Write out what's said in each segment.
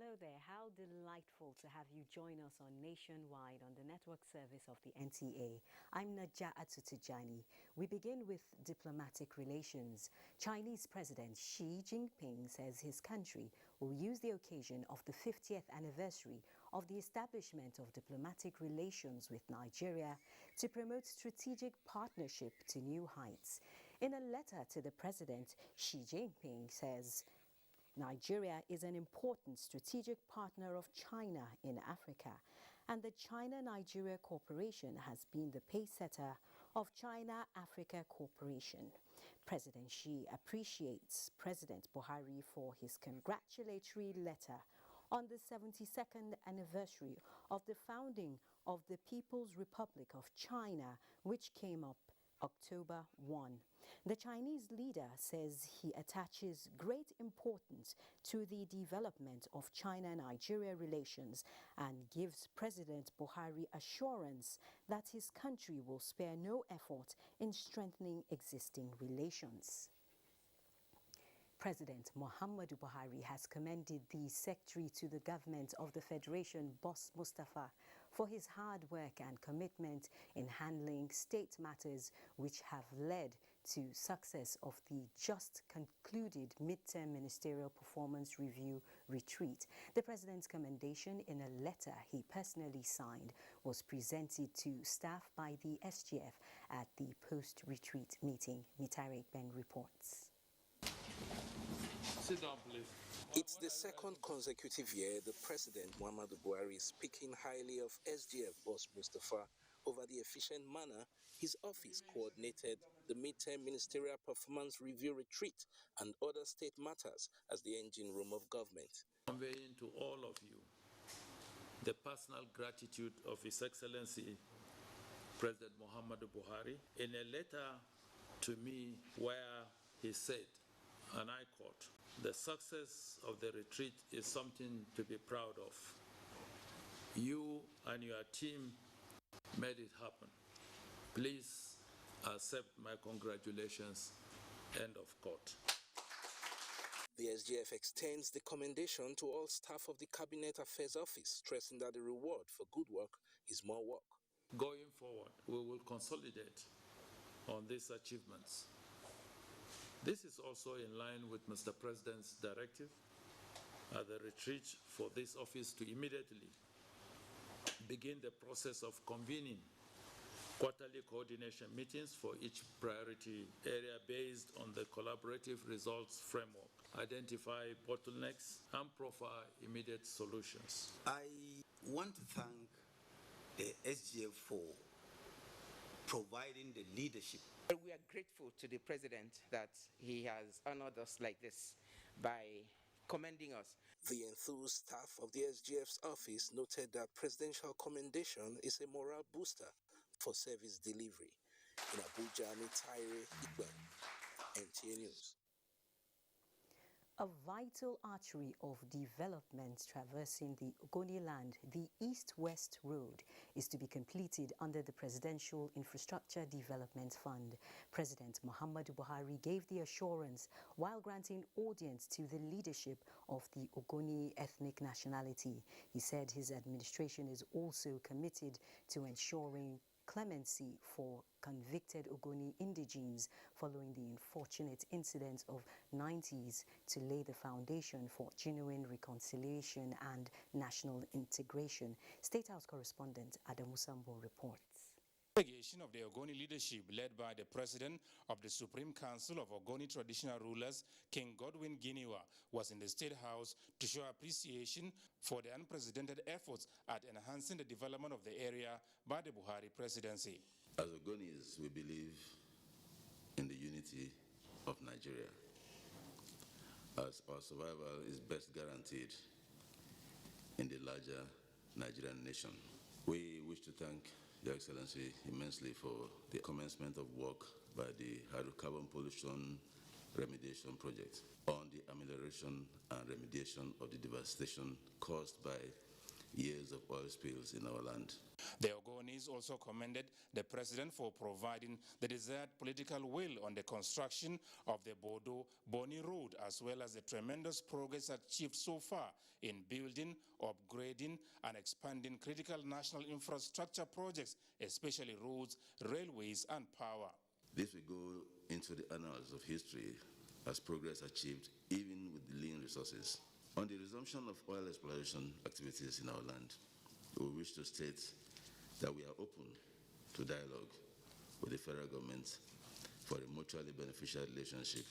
Hello there. How delightful to have you join us on Nationwide on the network service of the NTA. I'm Naja Atutujani. We begin with diplomatic relations. Chinese President Xi Jinping says his country will use the occasion of the 50th anniversary of the establishment of diplomatic relations with Nigeria to promote strategic partnership to new heights. In a letter to the president, Xi Jinping says Nigeria is an important strategic partner of China in Africa, and the China-Nigeria Cooperation has been the pacesetter of China-Africa Cooperation. President Xi appreciates President Buhari for his congratulatory letter on the 72nd anniversary of the founding of the People's Republic of China, which came up October 1. The Chinese leader says he attaches great importance to the development of China-Nigeria relations and gives President Buhari assurance that his country will spare no effort in strengthening existing relations. President Muhammadu Buhari has commended the Secretary to the Government of the Federation, Boss Mustafa, for his hard work and commitment in handling state matters which have led to success of the just concluded midterm ministerial performance review retreat. The President's commendation in a letter he personally signed was presented to staff by the SGF at the post-retreat meeting. Mitarek Ben reports. Sit down, please. It's the second consecutive year the President Muhammadu Buhari is speaking highly of SGF boss Mustafa over the efficient manner his office coordinated the midterm ministerial performance review retreat and other state matters as the engine room of government. Conveying to all of you the personal gratitude of His Excellency President Muhammadu Buhari in a letter to me where he said, and I quote, "The success of the retreat is something to be proud of. You and your team made it happen. Please accept my congratulations." End of quote. The SGF extends the commendation to all staff of the Cabinet Affairs Office, stressing that the reward for good work is more work. Going forward, we will consolidate on these achievements. This is also in line with Mr. President's directive at the retreat for this office to immediately begin the process of convening quarterly coordination meetings for each priority area based on the collaborative results framework, identify bottlenecks, and profile immediate solutions. I want to thank the SGF for providing the leadership. We are grateful to the President that he has honored us like this by commending us. The enthused staff of the SGF's office noted that presidential commendation is a morale booster for service delivery. In Abuja, Nigerian, NTA News. A vital artery of development traversing the Ogoni land, the East-West Road, is to be completed under the Presidential Infrastructure Development Fund. President Muhammadu Buhari gave the assurance while granting audience to the leadership of the Ogoni ethnic nationality. He said his administration is also committed to ensuring clemency for convicted Ogoni indigenes following the unfortunate incident of 90s to lay the foundation for genuine reconciliation and national integration. State House correspondent Adamu Sambo reports. Delegation of the Ogoni leadership, led by the president of the Supreme Council of Ogoni Traditional Rulers, King Godwin Giniwa, was in the State House to show appreciation for the unprecedented efforts at enhancing the development of the area by the Buhari presidency. As Ogonis, we believe in the unity of Nigeria, as our survival is best guaranteed in the larger Nigerian nation. We wish to thank Your Excellency immensely for the commencement of work by the hydrocarbon pollution remediation project on the amelioration and remediation of the devastation caused by years of oil spills in our land. The Ogonis also commended the president for providing the desired political will on the construction of the Bodo-Boni Road, as well as the tremendous progress achieved so far in building, upgrading, and expanding critical national infrastructure projects, especially roads, railways, and power. This will go into the annals of history as progress achieved even with the lean resources. On the resumption of oil exploration activities in our land, we wish to state that we are open to dialogue with the federal government for a mutually beneficial relationship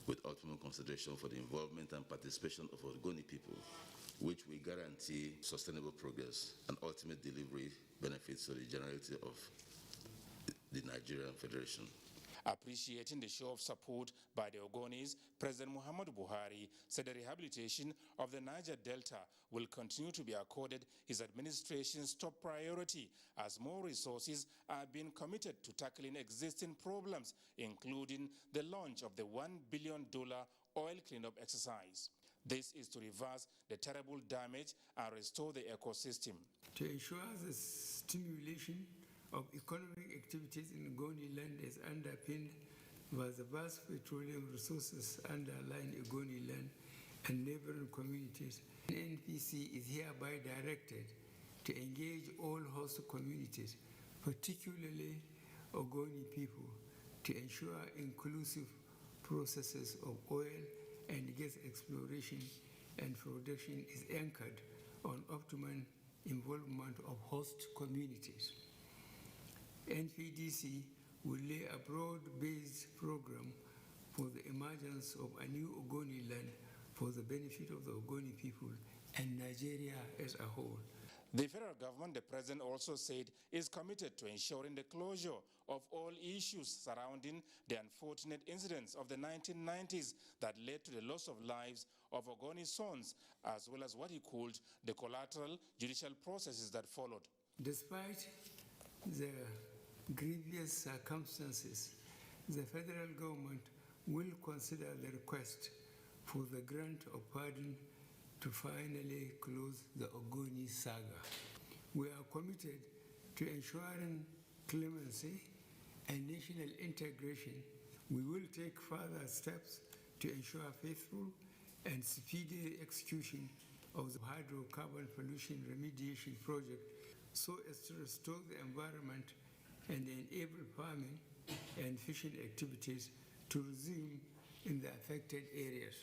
with optimum consideration for the involvement and participation of Ogoni people, which will guarantee sustainable progress and ultimate delivery benefits to the generality of the Nigerian Federation. Appreciating the show of support by the Ogonis, President Muhammadu Buhari said the rehabilitation of the Niger Delta will continue to be accorded his administration's top priority as more resources are being committed to tackling existing problems, including the launch of the $1 billion oil cleanup exercise. This is to reverse the terrible damage and restore the ecosystem. To ensure the stimulation of economic activities in Ogoni land is underpinned by the vast petroleum resources underlying Ogoni land and neighboring communities. NPC is hereby directed to engage all host communities, particularly Ogoni people, to ensure inclusive processes of oil and gas exploration and production is anchored on optimum involvement of host communities. NPDC will lay a broad-based program for the emergence of a new Ogoni land for the benefit of the Ogoni people and Nigeria as a whole. The federal government, the president also said, is committed to ensuring the closure of all issues surrounding the unfortunate incidents of the 1990s that led to the loss of lives of Ogoni sons, as well as what he called the collateral judicial processes that followed. Despite the grievous circumstances, the federal government will consider the request for the grant of pardon to finally close the Ogoni saga. We are committed to ensuring clemency and national integration. We will take further steps to ensure faithful and speedy execution of the hydrocarbon pollution remediation project so as to restore the environment and enable farming and fishing activities to resume in the affected areas.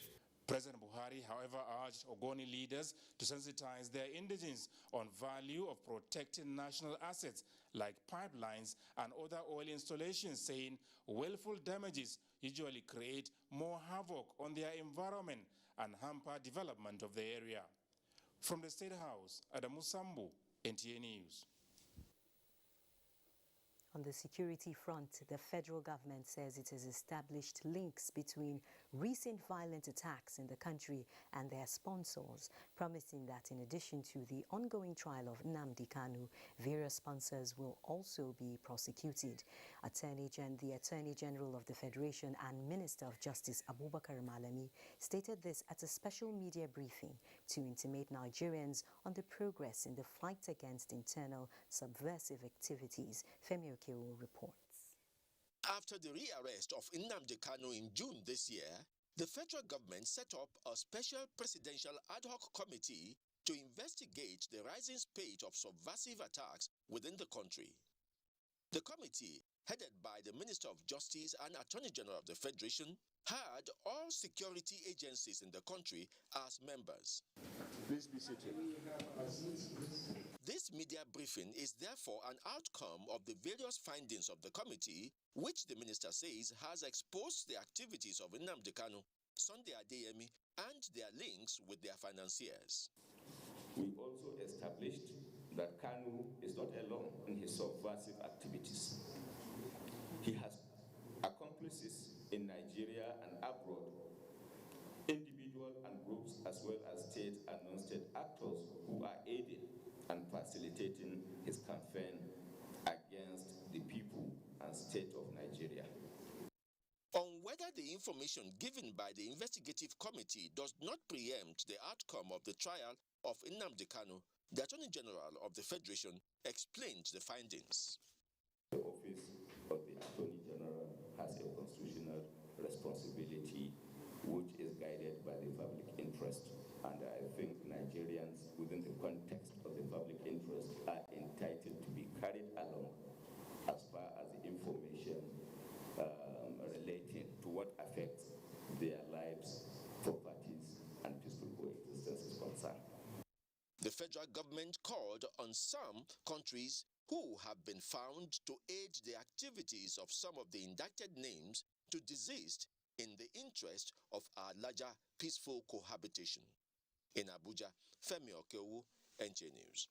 President Buhari, however, urged Ogoni leaders to sensitize their indigents on value of protecting national assets like pipelines and other oil installations, saying willful damages usually create more havoc on their environment and hamper development of the area. From the State House, Adamu Sambu, NTA News. On the security front, the federal government says it has established links between recent violent attacks in the country and their sponsors, promising that in addition to the ongoing trial of Nnamdi Kanu, various sponsors will also be prosecuted. The Attorney General of the Federation and Minister of Justice Abubakar Malami stated this at a special media briefing to intimate Nigerians on the progress in the fight against internal subversive activities. Femi Okewo reports. After the rearrest of Nnamdi Kanu in June this year, the federal government set up a special presidential ad hoc committee to investigate the rising spate of subversive attacks within the country. The committee headed by the Minister of Justice and Attorney General of the Federation, had all security agencies in the country as members. Please be seated. This media briefing is therefore an outcome of the various findings of the committee, which the minister says has exposed the activities of Nnamdi Kanu, Sunday Adeyemi, and their links with their financiers. We also established that Kanu is not alone in his subversive activities. He has accomplices in Nigeria and abroad, individual and groups, as well as state and non-state actors who are aiding and facilitating his campaign against the people and state of Nigeria. On whether the information given by the investigative committee does not preempt the outcome of the trial of Nnamdi Kanu, the Attorney General of the Federation explained the findings. The Office of the Attorney General has a constitutional responsibility which is guided by the public interest. And I think Nigerians, within the context of the public interest, are entitled to be carried along as far as the information relating to what affects their lives, properties, and peaceful coexistence is concerned. The federal government called on some countries who have been found to aid the activities of some of the indicted names to desist in the interest of our larger peaceful cohabitation. In Abuja, Femi Okeowu, NTA News.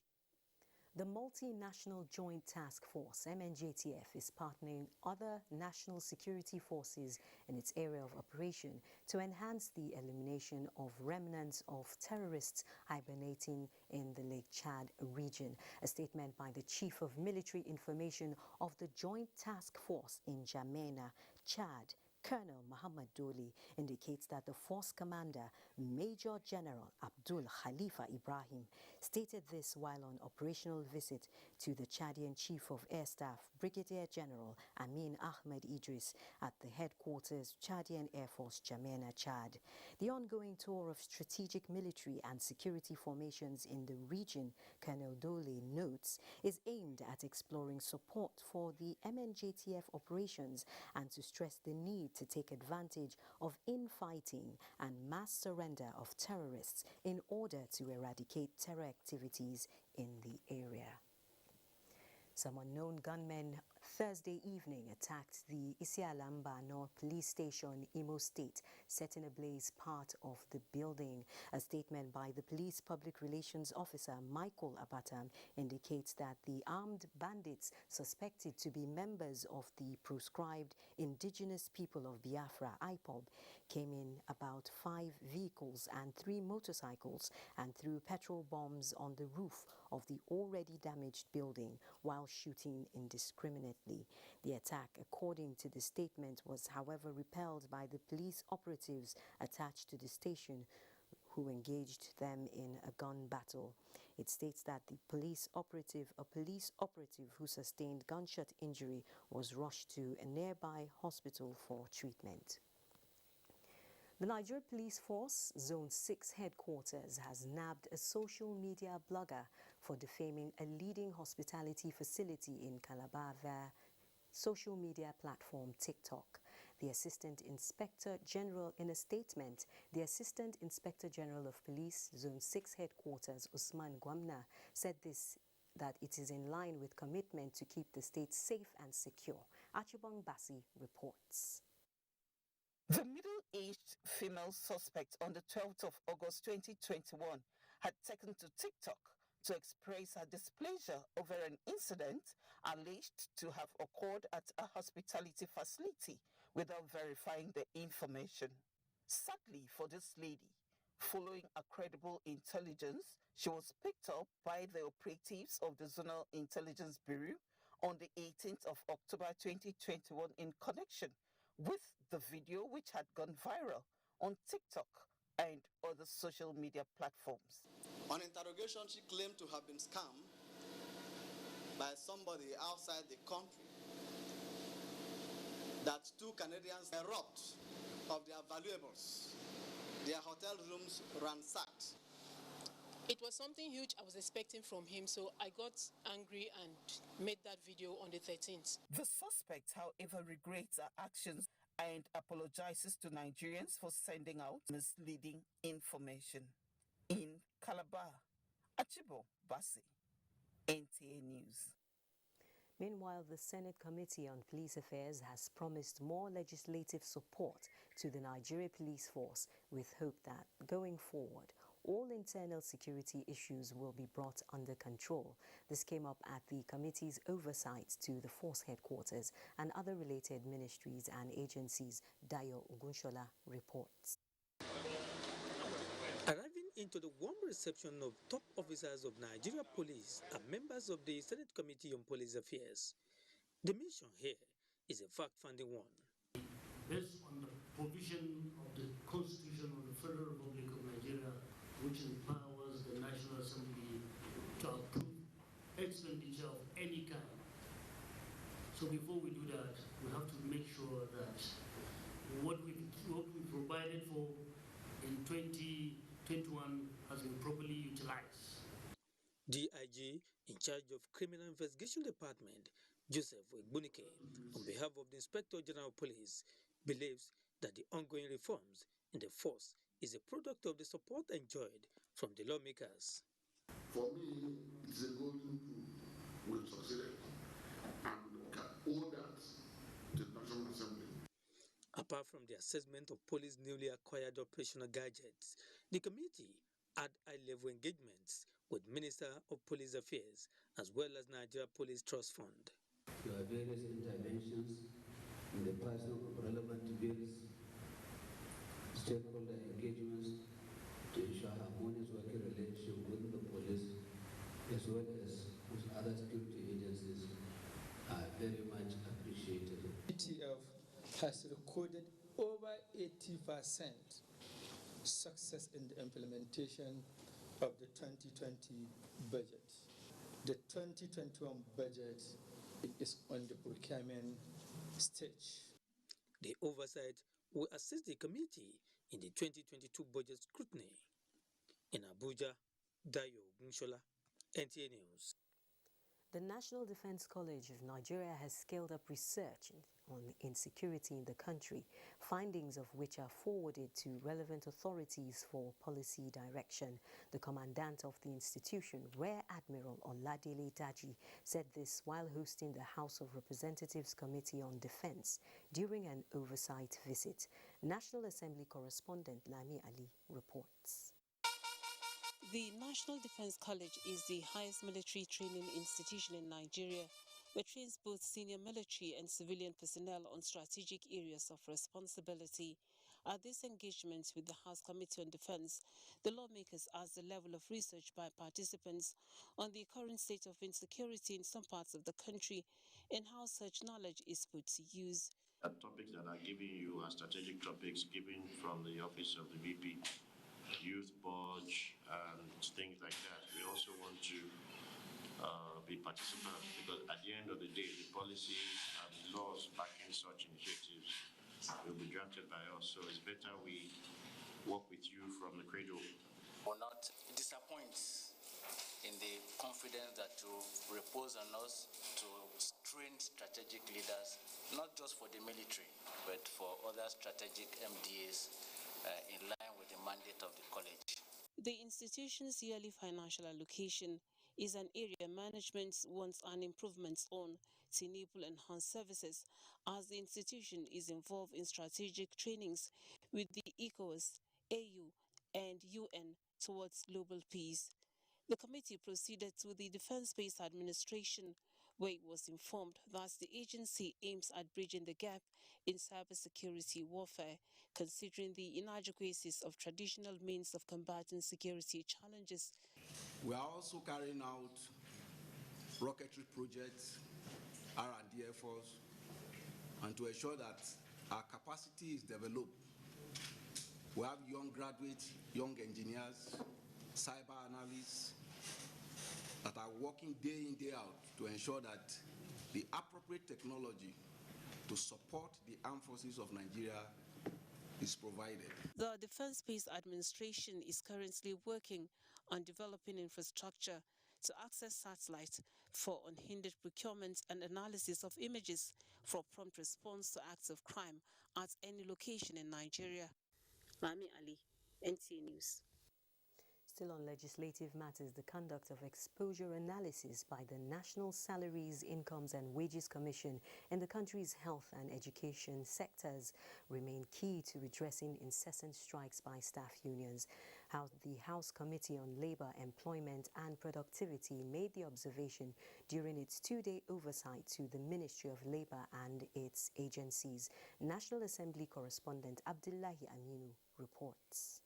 The Multinational Joint Task Force, MNJTF, is partnering other national security forces in its area of operation to enhance the elimination of remnants of terrorists hibernating in the Lake Chad region. A statement by the Chief of Military Information of the Joint Task Force in N'Djamena, Chad, Colonel Muhammad Doli, indicates that the force commander, Major General Abdul Khalifa Ibrahim, stated this while on operational visit to the Chadian Chief of Air Staff, Brigadier General Amin Ahmed Idris, at the headquarters, Chadian Air Force, N'Djamena, Chad. The ongoing tour of strategic military and security formations in the region, Colonel Doli notes, is aimed at exploring support for the MNJTF operations and to stress the need to take advantage of infighting and mass surrender of terrorists in order to eradicate terror activities in the area. Some unknown gunmen Thursday evening attacked the Isialambano police station, Imo State, setting ablaze part of the building. A statement by the police public relations officer, Michael Abatam, indicates that the armed bandits suspected to be members of the proscribed Indigenous People of Biafra, IPOB, came in about 5 vehicles and 3 motorcycles and threw petrol bombs on the roof of the already damaged building while shooting indiscriminately. The attack, according to the statement, was however repelled by the police operatives attached to the station, who engaged them in a gun battle. It states that a police operative who sustained gunshot injury was rushed to a nearby hospital for treatment. The Nigeria Police Force Zone 6 headquarters has nabbed a social media blogger for defaming a leading hospitality facility in Calabar via social media platform TikTok. The Assistant Inspector General, in a statement, the Assistant Inspector General of Police Zone 6 headquarters, Usman Gwamna, said that it is in line with commitment to keep the state safe and secure. Achibong Basi reports. The middle-aged female suspect on the 12th of August 2021 had taken to TikTok to express her displeasure over an incident alleged to have occurred at a hospitality facility without verifying the information. Sadly for this lady, following a credible intelligence, she was picked up by the operatives of the Zonal Intelligence Bureau on the 18th of October 2021 in connection with the video which had gone viral on TikTok and other social media platforms. On interrogation, she claimed to have been scammed by somebody outside the country, that 2 Canadians were robbed of their valuables, their hotel rooms ransacked, It was something huge I was expecting from him, so I got angry and made that video on the 13th. The suspect, however, regrets her actions and apologizes to Nigerians for sending out misleading information. In Calabar, Achibo Basi, NTA News. Meanwhile, the Senate Committee on Police Affairs has promised more legislative support to the Nigeria police force with hope that, going forward, all internal security issues will be brought under control. This came up at the committee's oversight to the force headquarters and other related ministries and agencies, Dayo Ogunshola reports. Arriving into the warm reception of top officers of Nigeria Police and members of the Senate Committee on Police Affairs, the mission here is a fact-finding one. Based on the provision of the Constitution of the Federal Republic of Nigeria, which empowers the National Assembly to approve expenditure of any kind. So before we do that, we have to make sure that what we provided for in 2021 has been properly utilized. DIG in charge of Criminal Investigation Department, Joseph Wegbunike, on behalf of the Inspector General of Police, believes that the ongoing reforms in the force is a product of the support enjoyed from the lawmakers. For me, it's a golden proof we've succeeded and can owe that to the National Assembly. Apart from the assessment of police newly acquired operational gadgets, the committee had high-level engagements with Minister of Police Affairs as well as Nigeria Police Trust Fund. There are various interventions in the passing of relevant bills, stakeholder engagements to ensure harmonious working relationship with the police as well as with other security agencies are very much appreciated. ETF has recorded over 80% success in the implementation of the 2020 budget. The 2021 budget is on the procurement stage. The oversight will assist the committee in the 2022 budget scrutiny. In Abuja, Dayo Ogunshola, NTA News. The National Defense College of Nigeria has scaled up research on insecurity in the country, findings of which are forwarded to relevant authorities for policy direction. The commandant of the institution, Rear Admiral Oladele Daji, said this while hosting the House of Representatives Committee on Defense during an oversight visit. National Assembly correspondent Lami Ali reports. The National Defense College is the highest military training institution in Nigeria, which trains both senior military and civilian personnel on strategic areas of responsibility. At this engagement with the House Committee on Defense, the lawmakers asked the level of research by participants on the current state of insecurity in some parts of the country and how such knowledge is put to use. Topics that are given you are strategic topics given from the Office of the VP, Youth Budge, and things like that. We also want to be participants because at the end of the day, the policies and laws backing such initiatives will be drafted by us. So it's better we work with you from the cradle. Will not disappoint in the confidence that you repose on us to train strategic leaders, not just for the military, but for other strategic MDAs in line with the mandate of the college. The institution's yearly financial allocation is an area management wants an improvement on to enable enhanced services, as the institution is involved in strategic trainings with the ECOWAS, AU, and UN towards global peace. The committee proceeded to the Defense Space Administration, where it was informed that the agency aims at bridging the gap in cybersecurity warfare, considering the inadequacies of traditional means of combating security challenges. We are also carrying out rocketry projects, R&D efforts, and to ensure that our capacity is developed. We have young graduates, young engineers, cyber analysts that are working day in, day out to ensure that the appropriate technology to support the armed forces of Nigeria is provided. The Defense Space Administration is currently working on developing infrastructure to access satellite for unhindered procurement and analysis of images for prompt response to acts of crime at any location in Nigeria. Lami Ali, NTA News. Still on legislative matters, the conduct of exposure analysis by the National Salaries, Incomes and Wages Commission in the country's health and education sectors remain key to redressing incessant strikes by staff unions. The House Committee on Labour, Employment and Productivity made the observation during its two-day oversight to the Ministry of Labour and its agencies. National Assembly correspondent Abdullahi Aminu reports.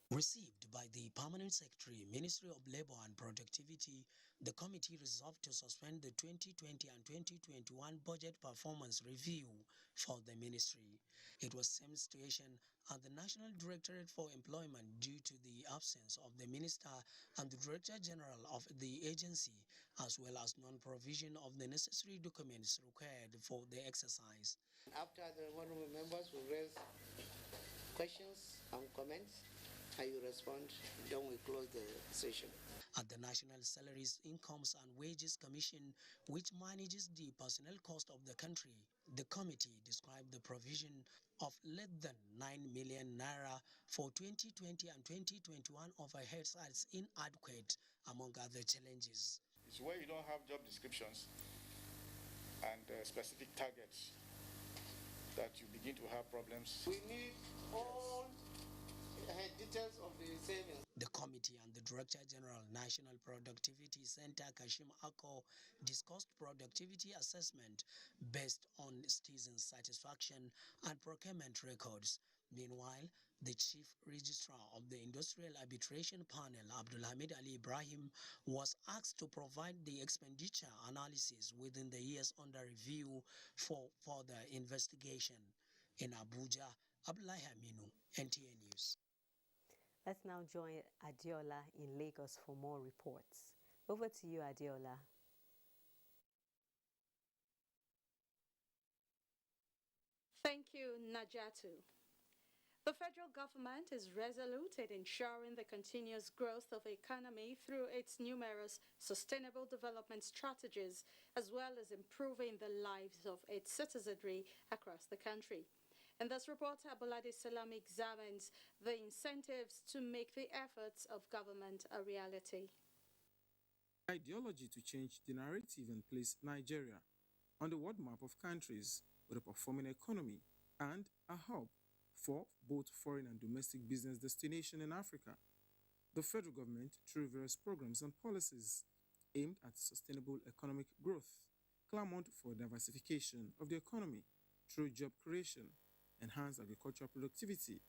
Received by the Permanent Secretary, Ministry of Labour and Productivity, the committee resolved to suspend the 2020 and 2021 budget performance review for the ministry. It was same situation at the National Directorate for Employment due to the absence of the Minister and the Director General of the agency, as well as non-provision of the necessary documents required for the exercise. After the honorable members will raise questions and comments, and you respond, then we close the session. At the National Salaries, Incomes and Wages Commission, which manages the personnel cost of the country, the committee described the provision of less than 9 million naira for 2020 and 2021 overheads as inadequate, among other challenges. It's where you don't have job descriptions and specific targets that you begin to have problems. We need all details of the savings. The committee and the Director General National Productivity Center, Kashim Ako, discussed productivity assessment based on citizen satisfaction and procurement records. Meanwhile, the Chief Registrar of the Industrial Arbitration Panel, Abdulhamid Ali Ibrahim, was asked to provide the expenditure analysis within the years under review for further investigation. In Abuja, Abdullahi Aminu, NTA News. Let's now join Adiola in Lagos for more reports. Over to you, Adiola. Thank you, Najatu. The federal government is resolute in ensuring the continuous growth of the economy through its numerous sustainable development strategies, as well as improving the lives of its citizenry across the country. In this report, Abolade Salam examines the incentives to make the efforts of government a reality. Ideology to change the narrative and place Nigeria on the world map of countries with a performing economy and a hub for both foreign and domestic business destination in Africa. The federal government, through various programs and policies aimed at sustainable economic growth, clamored for diversification of the economy through job creation, enhanced agricultural productivity,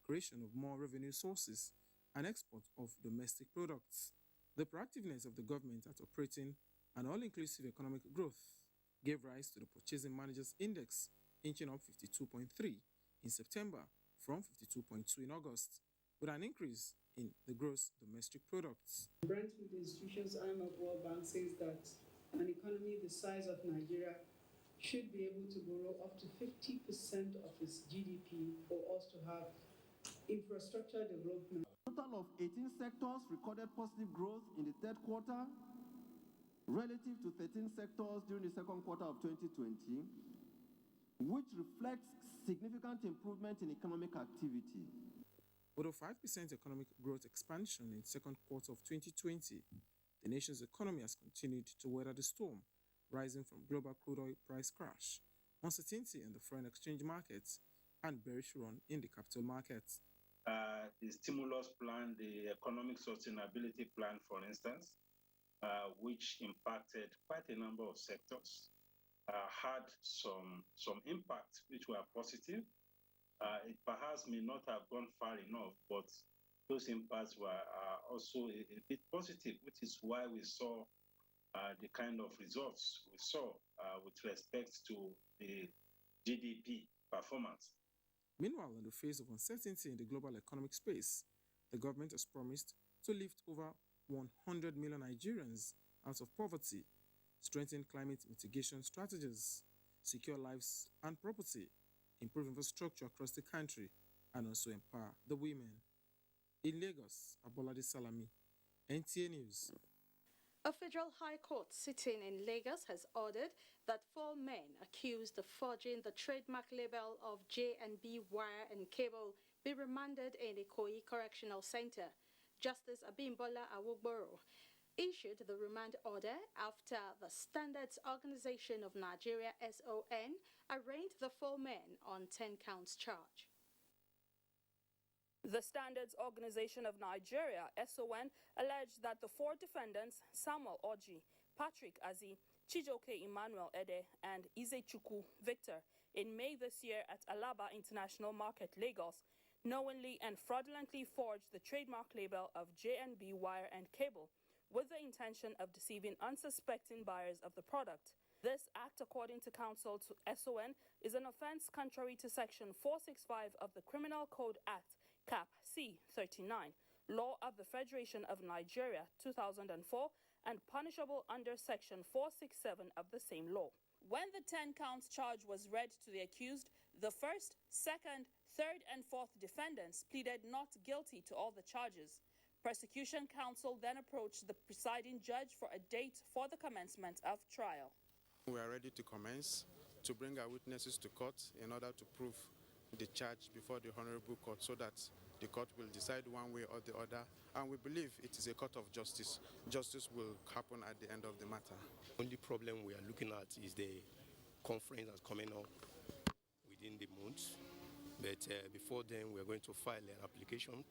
creation of more revenue sources, and export of domestic products. The proactiveness of the government at operating an all-inclusive economic growth gave rise to the Purchasing Managers Index, inching up 52.3 in September from 52.2 in August, with an increase in the gross domestic products. Brentwood Institutions IMF World Bank says that an economy the size of Nigeria should be able to borrow up to 50% of its GDP for us to have infrastructure development. A total of 18 sectors recorded positive growth in the third quarter relative to 13 sectors during the second quarter of 2020, which reflects significant improvement in economic activity. With a 5% economic growth expansion in the second quarter of 2020, the nation's economy has continued to weather the storm, rising from global crude oil price crash, uncertainty in the foreign exchange markets, and bearish run in the capital markets. The stimulus plan, the economic sustainability plan, for instance, which impacted quite a number of sectors, had some impact which were positive. It perhaps may not have gone far enough, but those impacts were also a bit positive, which is why we saw the kind of results we saw with respect to the GDP performance. Meanwhile, in the face of uncertainty in the global economic space, the government has promised to lift over 100 million Nigerians out of poverty, strengthen climate mitigation strategies, secure lives and property, improve infrastructure across the country, and also empower the women. In Lagos, Abolade Salami, NTA News. A federal high court sitting in Lagos has ordered that 4 men accused of forging the trademark label of J&B Wire and Cable be remanded in Ikoyi Correctional Center. Justice Abimbola Awogboro issued the remand order after the Standards Organization of Nigeria (SON) arraigned the 4 men on 10 counts charge. The Standards Organization of Nigeria (SON) alleged that the 4 defendants, Samuel Oji, Patrick Azi, Chijoke Emmanuel Ede, and Izechukwu Victor, in May this year at Alaba International Market, Lagos, knowingly and fraudulently forged the trademark label of J&B Wire and Cable, with the intention of deceiving unsuspecting buyers of the product. This act, according to counsel to SON, is an offense contrary to Section 465 of the Criminal Code Act, Cap C-39, Law of the Federation of Nigeria, 2004, and punishable under Section 467 of the same law. When the 10 counts charge was read to the accused, the first, second, third, and fourth defendants pleaded not guilty to all the charges. Prosecution counsel then approached the presiding judge for a date for the commencement of trial. We are ready to commence to bring our witnesses to court in order to prove the charge before the Honorable Court so that the court will decide one way or the other, and we believe it is a court of justice. Justice will happen at the end of the matter. Only problem we are looking at is the conference that's coming up within the month, but before then we are going to file an application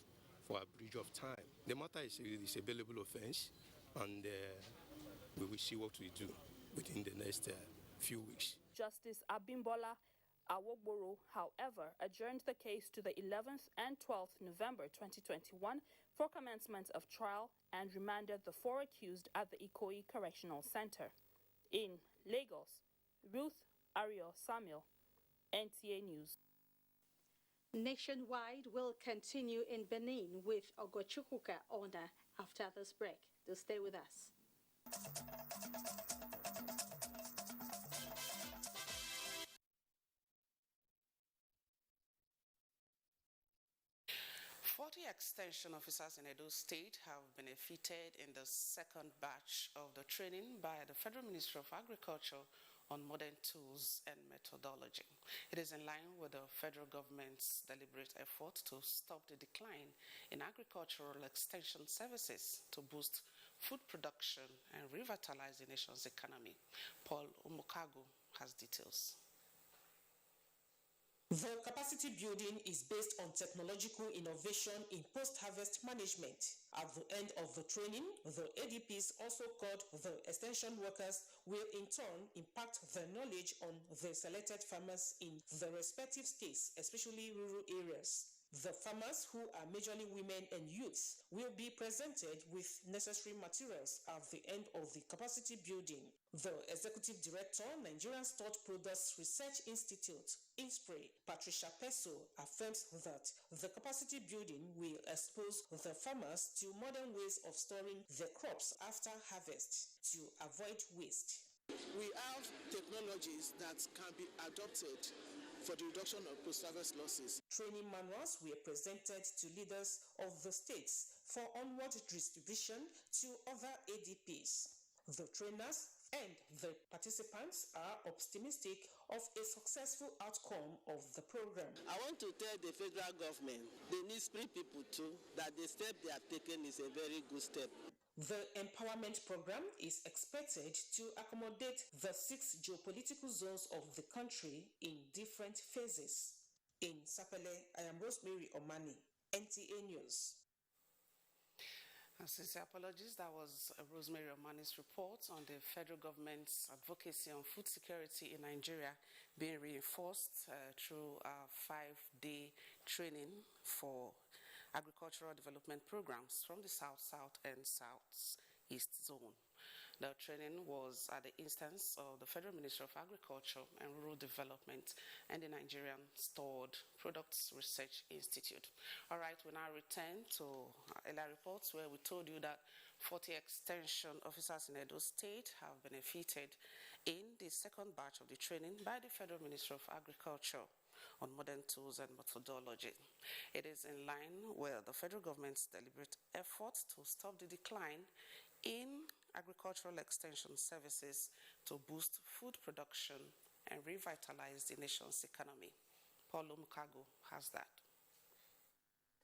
for a breach of time. The matter is a bailable offense, and we will see what we do within the next few weeks. Justice Abimbola Awogboro, however, adjourned the case to the 11th and 12th November 2021 for commencement of trial and remanded the 4 accused at the Ikoyi Correctional Center. In Lagos, Ruth Ario Samuel, NTA News. Nationwide will continue in Benin with Ogochukwuka Ona after this break. Do stay with us. 40 extension officers in Edo State have benefited in the second batch of the training by the Federal Ministry of Agriculture on modern tools and methodology. It is in line with the federal government's deliberate effort to stop the decline in agricultural extension services to boost food production and revitalize the nation's economy. Paul Umukago has details. The capacity building is based on technological innovation in post-harvest management. At the end of the training, the ADPs, also called the extension workers, will in turn impact their knowledge on the selected farmers in the respective states, especially rural areas. The farmers, who are majorly women and youths, will be presented with necessary materials at the end of the capacity building. The Executive Director, Nigerian Stored Products Research Institute, INSPRE, Patricia Peso, affirms that the capacity building will expose the farmers to modern ways of storing their crops after harvest to avoid waste. We have technologies that can be adopted for the reduction of post-harvest losses. Training manuals were presented to leaders of the states for onward distribution to other ADPs. The trainers and the participants are optimistic of a successful outcome of the program. I want to tell the federal government, they need spirit people too, that the step they are taking is a very good step. The empowerment program is expected to accommodate the 6 geopolitical zones of the country in different phases. In Sapele, I am Rosemary Omani, NTA News. Sincere apologies. That was Rosemary Omani's report on the federal government's advocacy on food security in Nigeria being reinforced through a 5-day training for agricultural development programs from the South and Southeast zone. The training was at the instance of the Federal Ministry of Agriculture and Rural Development and the Nigerian Stored Products Research Institute. All right, we now return to earlier reports where we told you that 40 extension officers in Edo State have benefited in the second batch of the training by the Federal Ministry of Agriculture on modern tools and methodology. It is in line with the federal government's deliberate efforts to stop the decline in agricultural extension services to boost food production and revitalize the nation's economy. Paul Mukago has that.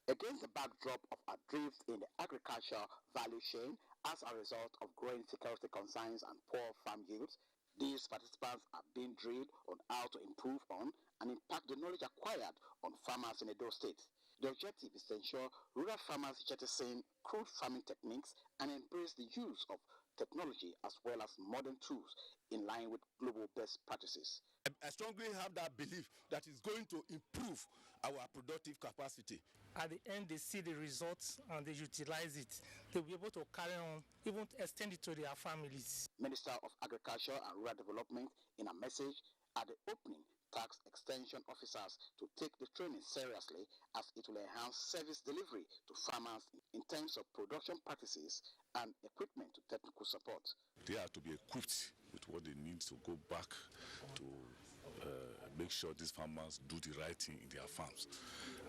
Against the backdrop of a drift in the agriculture value chain as a result of growing security concerns and poor farm yields, these participants are being drilled on how to improve on and impact the knowledge acquired on farmers in Edo State. The objective is to ensure rural farmers jettison crude farming techniques and embrace the use of technology as well as modern tools in line with global best practices. I strongly have that belief that it's going to improve our productive capacity. At the end, they see the results and they utilize it. They'll be able to carry on, even extend it to their families. Minister of Agriculture and Rural Development, in a message at the opening, tasked extension officers to take the training seriously as it will enhance service delivery to farmers in terms of production practices and equipment to technical support. They are to be equipped with what they need to go back to make sure these farmers do the right thing in their farms.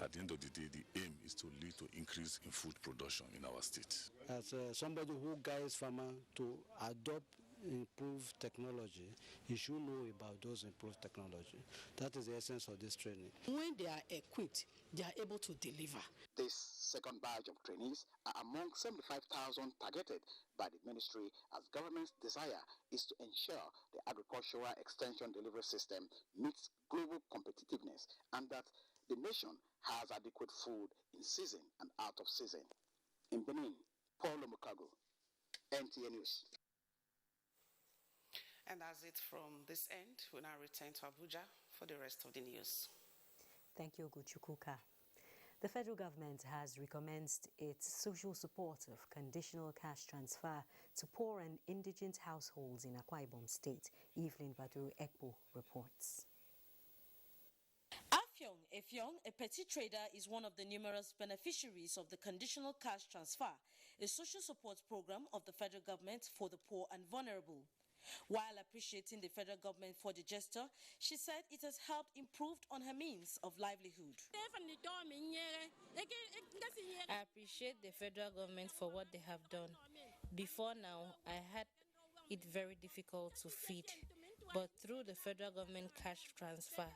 At the end of the day, the aim is to lead to increase in food production in our state. As somebody who guides farmers to adopt improved technology, he should know about those improved technology. That is the essence of this training. When they are equipped, they are able to deliver. This second batch of trainees are among 75,000 targeted by the ministry, as government's desire is to ensure the agricultural extension delivery system meets global competitiveness and that the nation has adequate food in season and out of season. In Benin, Paul Mukago, NTA News. And that's it from this end. We now return to Abuja for the rest of the news. Thank you, Guchukuka. The federal government has recommenced its social support of conditional cash transfer to poor and indigent households in Akwa Ibom State. Evelyn Badu Ekpo reports. Afyong Efyong, a petty trader, is one of the numerous beneficiaries of the Conditional Cash Transfer, a social support program of the federal government for the poor and vulnerable. While appreciating the federal government for the gesture, she said it has helped improve on her means of livelihood. I appreciate the federal government for what they have done. Before now, I had it very difficult to feed, but through the federal government cash transfer,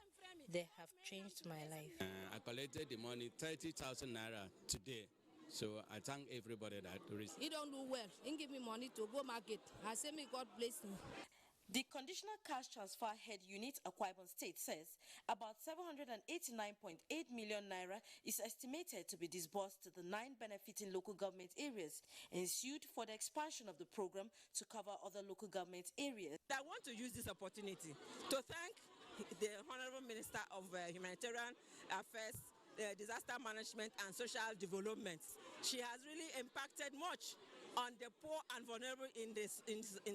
they have changed my life. I collected the money, 30,000 naira today. So I thank everybody that received. He don't do well. He give me money to go market. I say me God bless him. The Conditional Cash Transfer Head Unit Akwa Ibom State says about 789.8 million naira is estimated to be disbursed to the 9 benefiting local government areas, ensued for the expansion of the program to cover other local government areas. I want to use this opportunity to thank the Honorable Minister of Humanitarian Affairs, Disaster Management and Social Development. She has really impacted much on the poor and vulnerable in the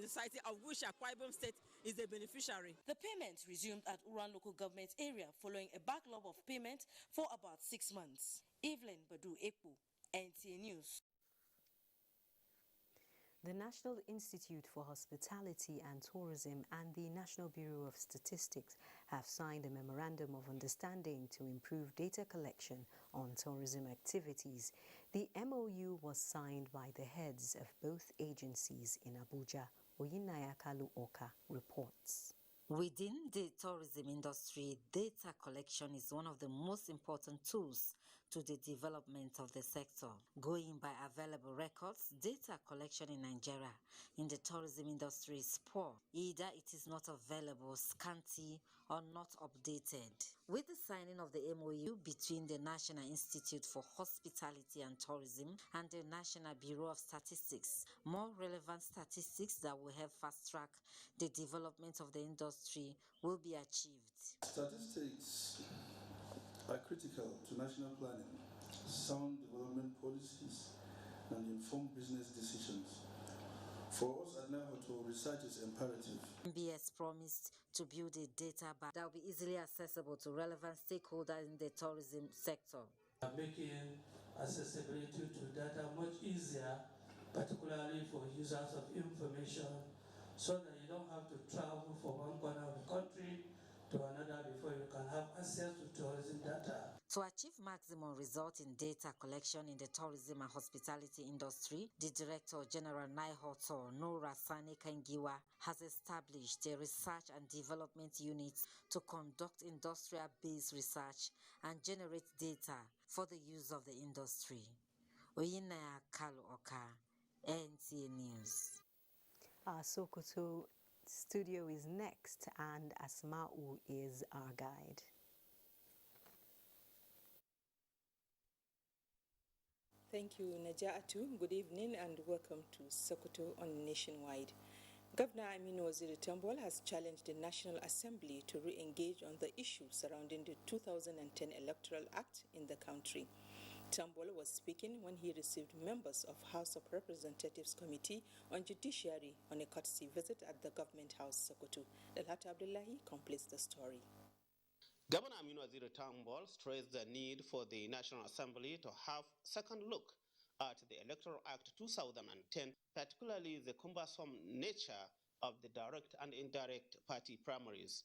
society, of which Akwa Ibom State is a beneficiary. The payment resumed at Uran local government area following a backlog of payment for about 6 months. Evelyn Badu Ekpo, NTA News. The National Institute for Hospitality and Tourism and the National Bureau of Statistics have signed a memorandum of understanding to improve data collection on tourism activities. The MOU was signed by the heads of both agencies in Abuja. Oyinaya Kalu Oka reports. Within the tourism industry, data collection is one of the most important tools to the development of the sector. Going by available records, data collection in Nigeria in the tourism industry is poor. Either it is not available, scanty, or not updated. With the signing of the MOU between the National Institute for Hospitality and Tourism and the National Bureau of Statistics, more relevant statistics that will help fast-track the development of the industry will be achieved. Statistics are critical to national planning, sound development policies, and informed business decisions. For us at NAHOTO, research is imperative. MBS promised to build a data bank that will be easily accessible to relevant stakeholders in the tourism sector. Making accessibility to data much easier, particularly for users of information, so that you don't have to travel from one corner of the country to another before you can have access to tourism data. To achieve maximum result in data collection in the tourism and hospitality industry, the Director General NIHOTO, Nora Sani Kangiwa, has established a research and development unit to conduct industrial-based research and generate data for the use of the industry. Oyinaya Kalu Oka, NTA News. Our Sokoto studio is next, and Asma'u is our guide. Thank you, Naja'atu. Good evening and welcome to Sokoto on Nationwide. Governor Aminu Waziri Tambol has challenged the National Assembly to re-engage on the issues surrounding the 2010 Electoral Act in the country. Tambol was speaking when he received members of House of Representatives Committee on Judiciary on a courtesy visit at the Government House, Sokoto. Dalhat Abdullahi completes the story. Governor Aminu Waziri Tambol stressed the need for the National Assembly to have second look at the Electoral Act 2010, particularly the cumbersome nature of the direct and indirect party primaries.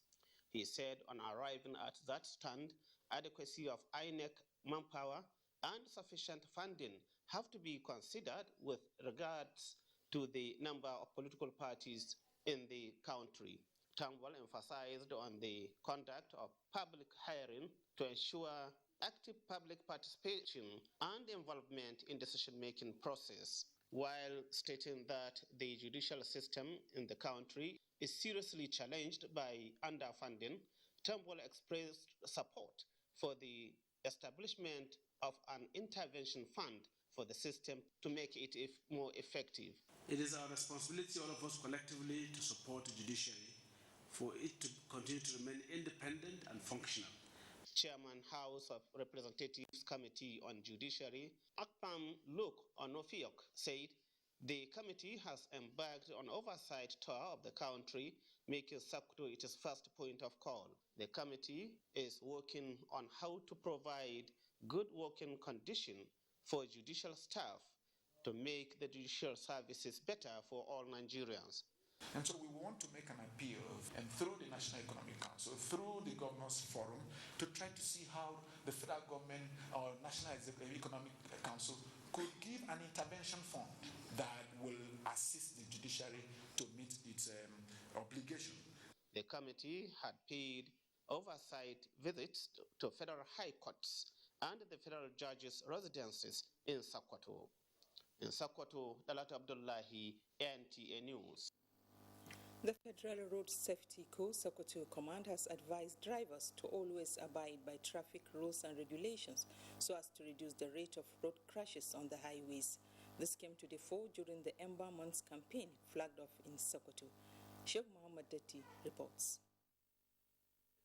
He said on arriving at that stand, adequacy of INEC manpower and sufficient funding have to be considered with regards to the number of political parties in the country. Tambol emphasized on the conduct of public hearing to ensure active public participation and involvement in decision-making process, while stating that the judicial system in the country is seriously challenged by underfunding. Tambol expressed support for the establishment of an intervention fund for the system to make it more effective. It is our responsibility, all of us collectively, to support the judiciary for it to continue to remain independent and functional. Chairman House of Representatives Committee on Judiciary, Akpam Luke Onofiok, said the committee has embarked on oversight tour of the country, making Sokoto its first point of call. The committee is working on how to provide good working conditions for judicial staff to make the judicial services better for all Nigerians. And so we want to make an appeal, and through the National Economic Council, through the Governors Forum, to try to see how the federal government or National Economic Council could give an intervention fund that will assist the judiciary to meet its obligation. The committee had paid oversight visits to federal high courts and the federal judges' residences in Sokoto. In Sokoto, Dalhat Abdullahi, NTA News. The Federal Road Safety Co. Sokoto Command has advised drivers to always abide by traffic rules and regulations so as to reduce the rate of road crashes on the highways. This came to the fore during the Ember Months campaign flagged off in Sokoto. Sheikh Muhammad Dati reports.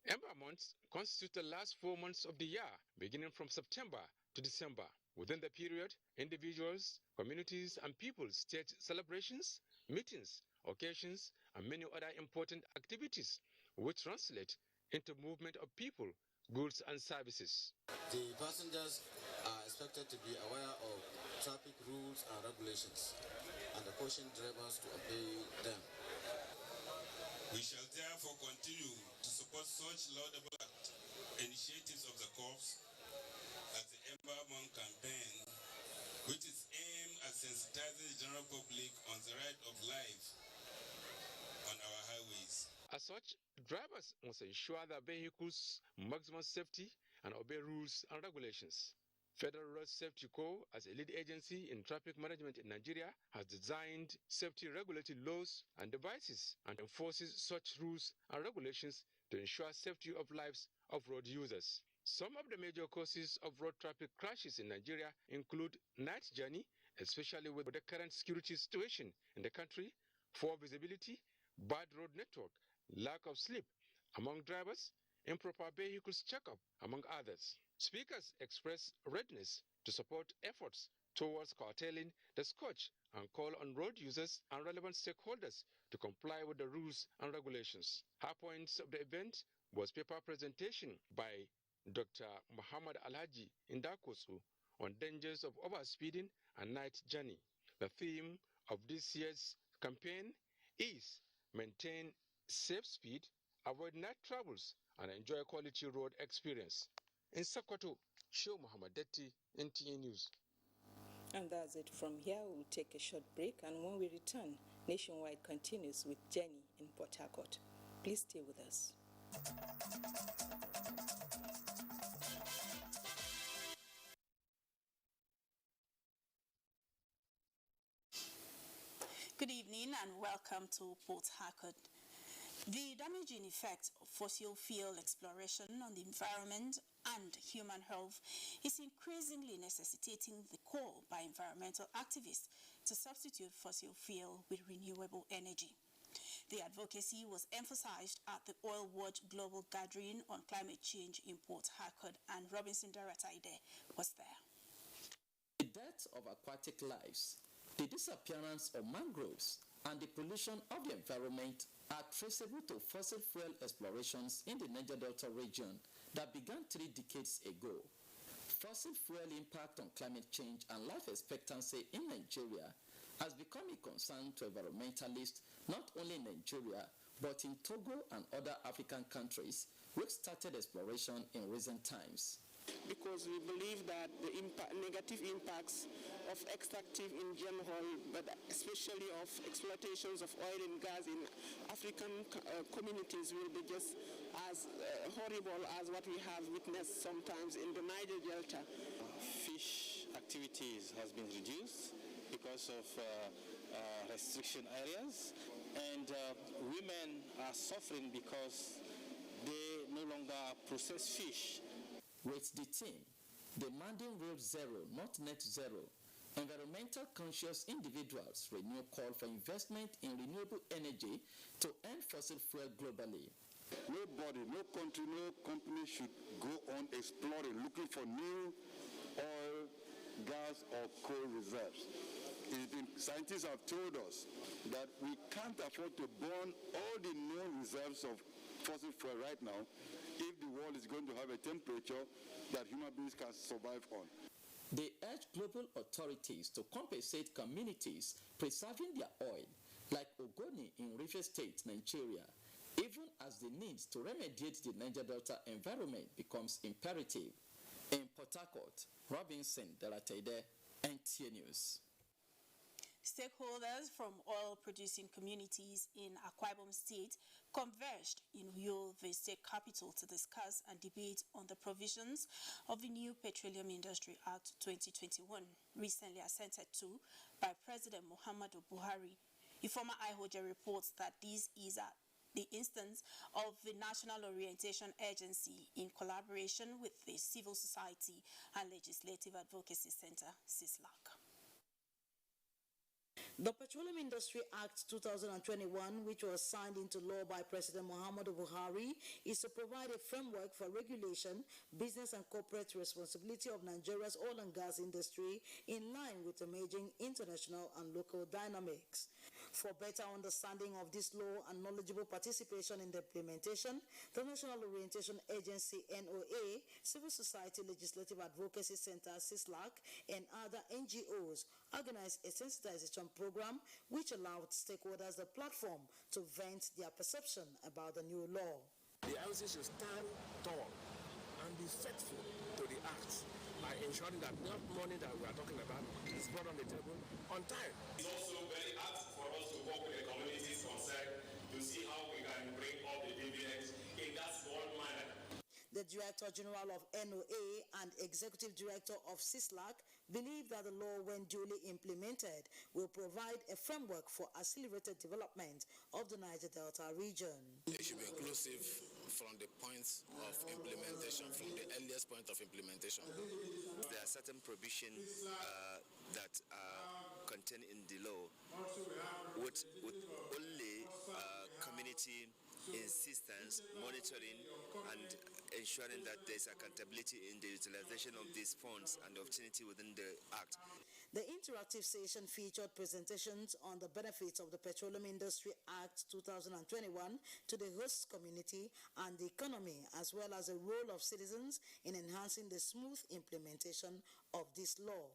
Ember months constitute the last 4 months of the year, beginning from September to December. Within the period, individuals, communities, and people stage celebrations, meetings, occasions, and many other important activities, which translate into movement of people, goods, and services. The passengers are expected to be aware of traffic rules and regulations, and caution drivers to obey them. We shall therefore continue to support such laudable initiatives of the Corps as the Ember Month campaign, which is aimed at sensitizing the general public on the right of life on our highways. As such, drivers must ensure their vehicles' maximum safety and obey rules and regulations. Federal Road Safety Co., as a lead agency in traffic management in Nigeria, has designed safety regulatory laws and devices and enforces such rules and regulations to ensure safety of lives of road users. Some of the major causes of road traffic crashes in Nigeria include night journey, especially with the current security situation in the country, poor visibility, bad road network, lack of sleep among drivers, improper vehicles checkup, among others. Speakers express readiness to support efforts towards curtailing the scourge and call on road users and relevant stakeholders to comply with the rules and regulations. High points of the event was paper presentation by Dr. Muhammad Alhaji Indakosu on dangers of overspeeding and night journey. The theme of this year's campaign is maintain safe speed, avoid night travels, and enjoy a quality road experience. In Sokoto, Show Muhammad Detti, NTA News. And that's it from here. We'll take a short break, and when we return, Nationwide continues with Jenny in Port Harcourt. Please stay with us. Good evening and welcome to Port Harcourt. The damaging effect of fossil fuel exploration on the environment and human health is increasingly necessitating the call by environmental activists to substitute fossil fuel with renewable energy. The advocacy was emphasized at the Oil Watch Global Gathering on Climate Change in Port Harcourt, and Robinson Darataide was there. The death of aquatic lives, the disappearance of mangroves, and the pollution of the environment are traceable to fossil fuel explorations in the Niger Delta region that began 3 decades ago. Fossil fuel impact on climate change and life expectancy in Nigeria has become a concern to environmentalists not only in Nigeria but in Togo and other African countries which started exploration in recent times. Because we believe that the negative impacts of extractive in general, but especially of exploitations of oil and gas in African communities will be just as horrible as what we have witnessed sometimes in the Niger Delta. Fish activities has been reduced because of restriction areas, and women are suffering because they no longer process fish. With the team demanding real zero, not net zero, environmental conscious individuals renew call for investment in renewable energy to end fossil fuel globally. Nobody, no country, no company should go on exploring, looking for new oil, gas or coal reserves. Scientists have told us that we can't afford to burn all the known reserves of fossil fuel right now if the world is going to have a temperature that human beings can survive on. They urge global authorities to compensate communities preserving their oil, like Ogoni in Rivers State, Nigeria, even as the need to remediate the Niger Delta environment becomes imperative. In Port Harcourt, Robinson Darataide, NTA News. Stakeholders from oil-producing communities in Akwa Ibom State converged in Uyo, the state capital, to discuss and debate on the provisions of the new Petroleum Industry Act 2021, recently assented to by President Muhammadu Buhari. Informer IHOJA reports that this is the instance of the National Orientation Agency in collaboration with the Civil Society and Legislative Advocacy Center, CISLAC. The Petroleum Industry Act 2021, which was signed into law by President Muhammadu Buhari, is to provide a framework for regulation, business and corporate responsibility of Nigeria's oil and gas industry in line with emerging international and local dynamics. For better understanding of this law and knowledgeable participation in the implementation, the National Orientation Agency NOA, Civil Society Legislative Advocacy Center CISLAC, and other NGOs organized a sensitization program which allowed stakeholders the platform to vent their perception about the new law. The IOC should stand tall and be faithful to the act by ensuring that enough money that we are talking about is brought on the table on time. It's also very hard for us to work with the communities concerned to see how we can bring up the dividends in that small manner. The Director General of NOA and Executive Director of CISLAC believe that the law, when duly implemented, will provide a framework for accelerated development of the Niger Delta region. It should be inclusive from the point of implementation, from the earliest point of implementation. There are certain provisions that are contained in the law with only community insistence, monitoring and ensuring that there is accountability in the utilization of these funds and the opportunity within the Act. The interactive session featured presentations on the benefits of the Petroleum Industry Act 2021 to the host community and the economy, as well as the role of citizens in enhancing the smooth implementation of this law.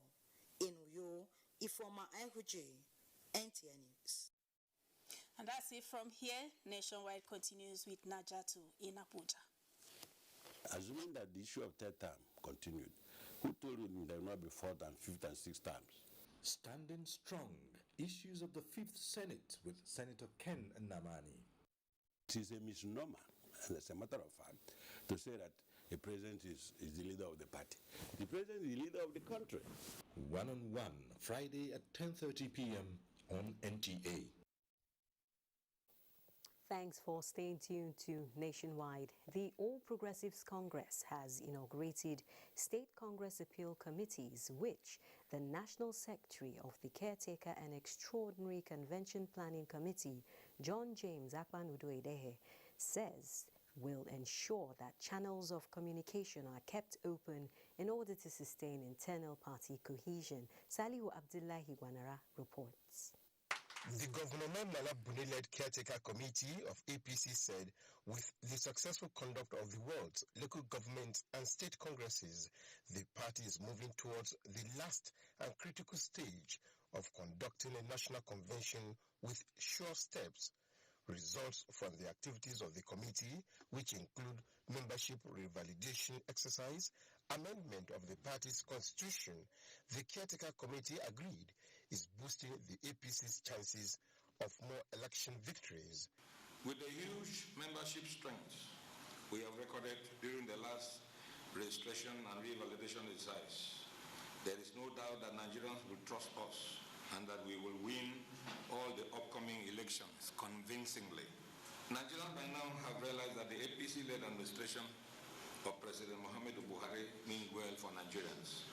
In Uyo, Ifoma Aihuji, NTA News. And that's it from here. Nationwide continues with Najatu in Abuja. Assuming that the issue of third term continued, who told you there will not be fourth and fifth and sixth terms? Standing strong, issues of the Fifth Senate with Senator Ken Nnamani. It is a misnomer, and as a matter of fact, to say that the president is the leader of the party. The president is the leader of the country. One-on-one, Friday at 10:30 p.m. on NTA. Thanks for staying tuned to Nationwide. The All Progressives Congress has inaugurated State Congress Appeal Committees, which the National Secretary of the Caretaker and Extraordinary Convention Planning Committee, John James Akpan-Udoedehe, says will ensure that channels of communication are kept open in order to sustain internal party cohesion. Salihu Abdullahi Gwanara reports. The Governor Nana Buni-led Caretaker Committee of APC said with the successful conduct of the world's local government and state congresses, the party is moving towards the last and critical stage of conducting a national convention with sure steps. Results from the activities of the committee, which include membership revalidation exercise, amendment of the party's constitution, the Caretaker Committee agreed is boosting the APC's chances of more election victories. With the huge membership strength we have recorded during the last registration and revalidation exercise, there is no doubt that Nigerians will trust us and that we will win all the upcoming elections convincingly. Nigerians by now have realized that the APC-led administration of President Muhammadu Buhari means well for Nigerians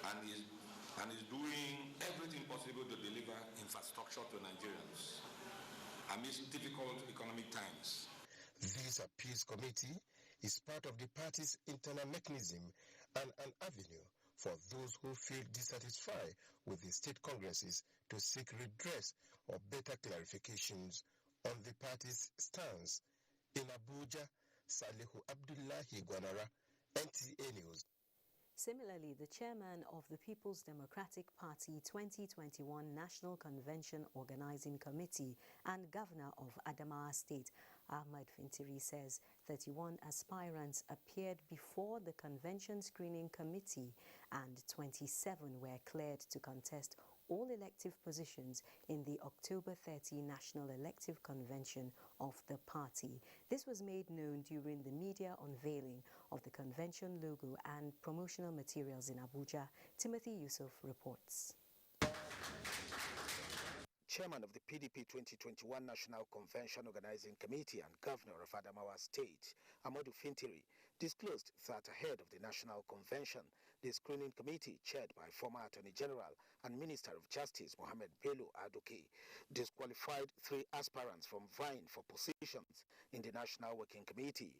and is doing everything possible to deliver infrastructure to Nigerians amidst difficult economic times. This appeals committee is part of the party's internal mechanism and an avenue for those who feel dissatisfied with the state congresses to seek redress or better clarifications on the party's stance. In Abuja, Salihu Abdullahi Gwanara, NTA News. Similarly, the chairman of the People's Democratic Party 2021 National Convention Organizing Committee and governor of Adamawa State, Ahmad Fintiri, says 31 aspirants appeared before the convention screening committee and 27 were cleared to contest all elective positions in the October 30 National Elective Convention of the party. This was made known during the media unveiling of the convention logo and promotional materials in Abuja. Timothy Yusuf reports. Chairman of the PDP 2021 National Convention Organizing Committee and Governor of Adamawa State, Amadou Fintiri, disclosed that ahead of the National Convention, the screening committee, chaired by former Attorney General and Minister of Justice Mohammed Bello Aduke, disqualified 3 aspirants from vying for positions in the National Working Committee.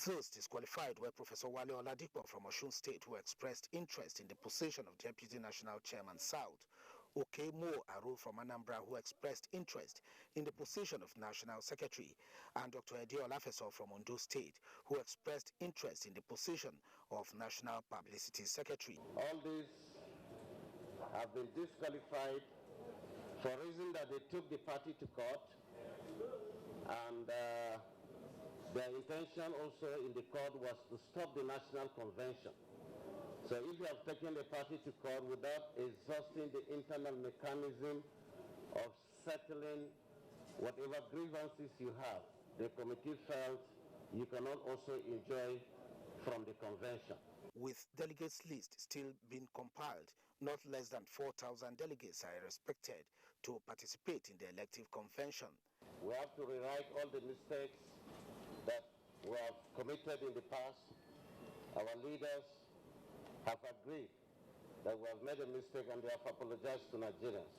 Those disqualified were Professor Wale Oladipo from Osun State, who expressed interest in the position of Deputy National Chairman South, Okemo Aru from Anambra, who expressed interest in the position of National Secretary, and Dr. Edi Olafeso from Ondo State, who expressed interest in the position of National Publicity Secretary. All these have been disqualified for reason that they took the party to court, and their intention also in the court was to stop the National Convention. So if you have taken the party to court without exhausting the internal mechanism of settling whatever grievances you have, the committee felt you cannot also enjoy from the convention. With delegates list still being compiled, not less than 4,000 delegates are expected to participate in the elective convention. We have to rewrite all the mistakes that we have committed in the past. Our leaders have agreed that we have made a mistake and they have apologized to Nigerians.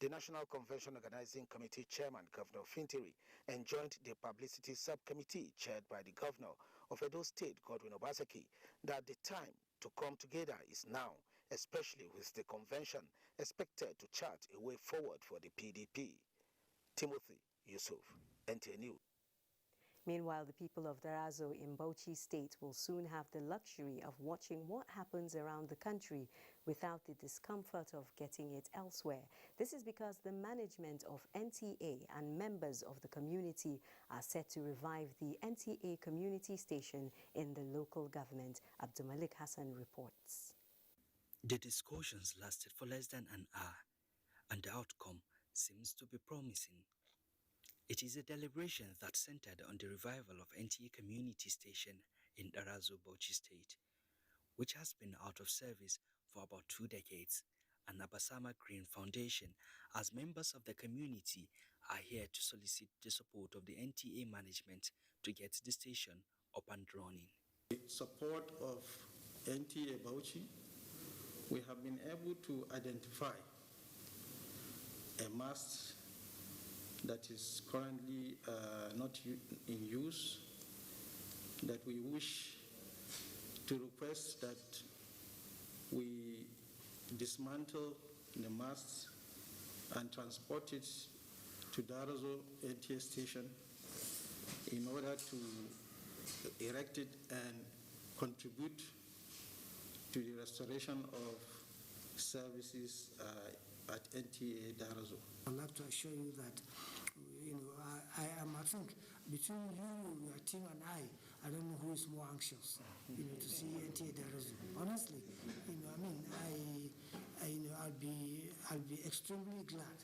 The National Convention Organizing Committee Chairman, Governor Fintiri, enjoined the Publicity Subcommittee, chaired by the Governor of Edo State, Godwin Obaseki, that the time to come together is now, especially with the convention expected to chart a way forward for the PDP. Timothy Yusuf, NTA News. Meanwhile, the people of Darazo in Bauchi State will soon have the luxury of watching what happens around the country without the discomfort of getting it elsewhere. This is because the management of NTA and members of the community are set to revive the NTA community station in the local government. Abdulmalik Hassan reports. The discussions lasted for less than an hour, and the outcome seems to be promising. It is a deliberation that centered on the revival of NTA community station in Darazo, Bauchi State, which has been out of service for about 2 decades, and Abasama Green Foundation, as members of the community, are here to solicit the support of the NTA management to get the station up and running. With support of NTA Bauchi, we have been able to identify a mast that is currently not in use, that we wish to request that we dismantle the mast and transport it to Darazo NTA station in order to erect it and contribute to the restoration of services at NTA Darazo. I'd like to assure you that, I think between you, your team, and I don't know who is more anxious, to see NTA Darazo. Honestly, I'll be extremely glad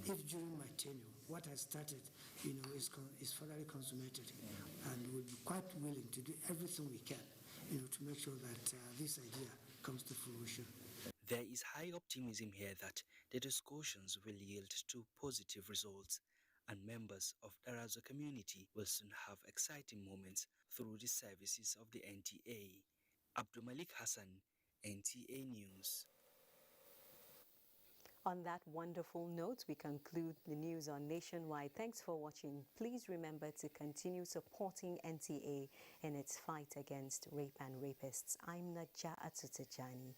if during my tenure, what I started, is further consummated, and we'll be quite willing to do everything we can, to make sure that this idea comes to fruition. There is high optimism here that the discussions will yield to positive results, and members of Darazo community will soon have exciting moments through the services of the NTA. Abdulmalik Hassan, NTA News. On that wonderful note, we conclude the news on Nationwide. Thanks for watching. Please remember to continue supporting NTA in its fight against rape and rapists. I'm Najaa Atutujani.